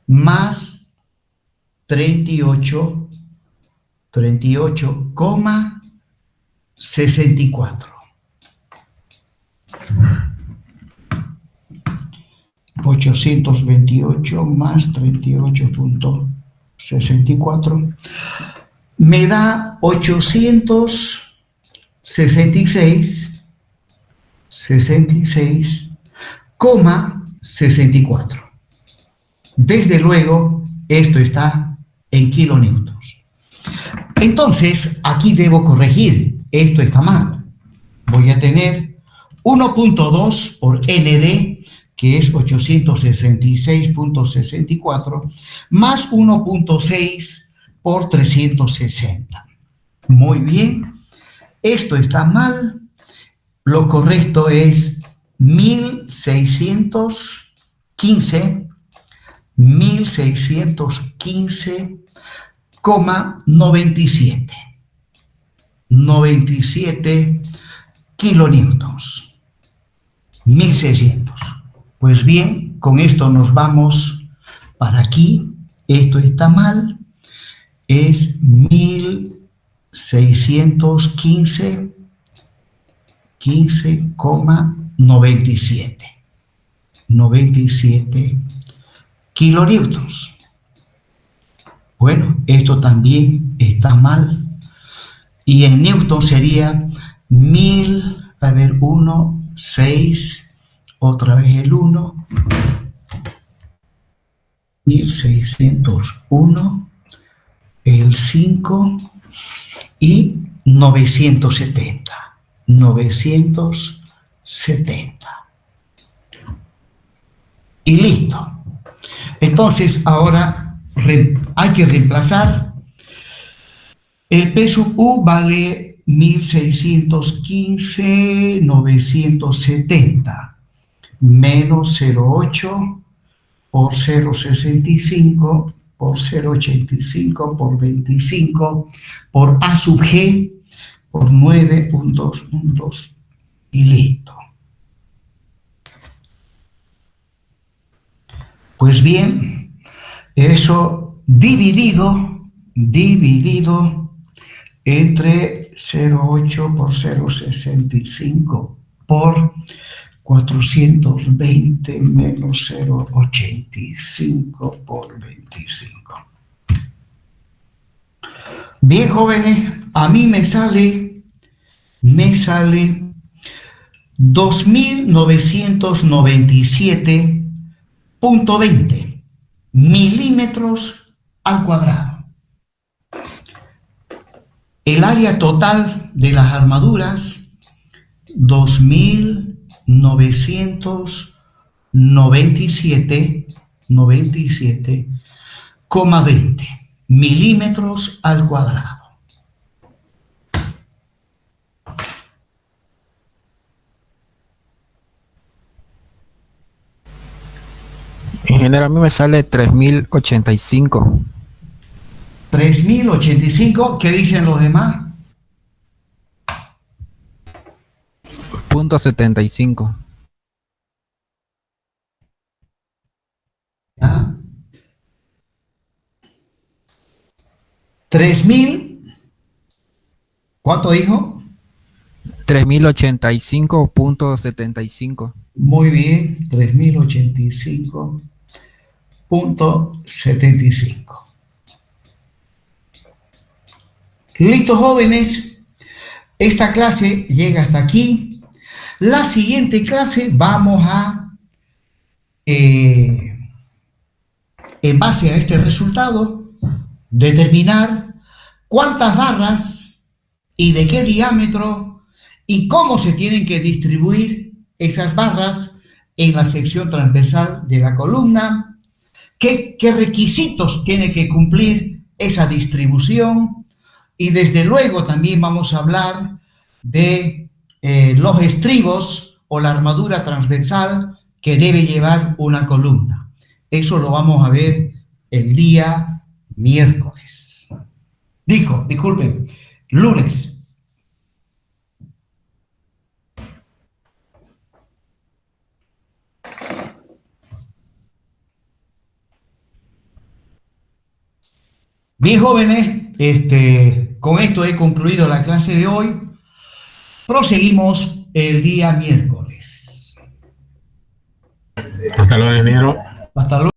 más 38,64. 828 más 38,64 me da 866,64. Desde luego, esto está en kilonewtons. Entonces, aquí debo corregir. Esto está mal. Voy a tener 1,2 por ND, que es 866,64, más 1,6 por 360. Muy bien. Esto está mal. Lo correcto es 1615,97 kilonewtons. 1600. Pues bien, con esto nos vamos para aquí. Esto está mal. Es 1615,97 kilonewtons. Bueno, esto también está mal. Y en newton sería 6, otra vez el 1, 1601, el 5 y 970. Y listo. Entonces ahora hay que reemplazar. El peso U vale 1615,970 menos 0,8 por 0,65 por 0,85 por 25 por A sub G por 9,2 y listo. Pues bien, eso dividido entre 0,8 por 0,65 por 420 menos 0,85 por 25. Bien, jóvenes, a mí me sale 2.997,20 milímetros al cuadrado. El área total de las armaduras, 2.997,20 milímetros al cuadrado. Ingeniero, a mí me sale 3085. 3085, ¿qué dicen los demás? Punto 75. ¿Ah? 3000, ¿cuánto dijo? 3085.75. Muy bien, 3085.75. Listo, jóvenes, esta clase llega hasta aquí. La siguiente clase vamos a, en base a este resultado, determinar cuántas barras y de qué diámetro y cómo se tienen que distribuir esas barras en la sección transversal de la columna, qué requisitos tiene que cumplir esa distribución, y desde luego también vamos a hablar de los estribos o la armadura transversal que debe llevar una columna. Eso lo vamos a ver el día miércoles. Disculpen, lunes. Bien, jóvenes, con esto he concluido la clase de hoy. Proseguimos el día miércoles. Hasta luego, ingeniero. Hasta luego.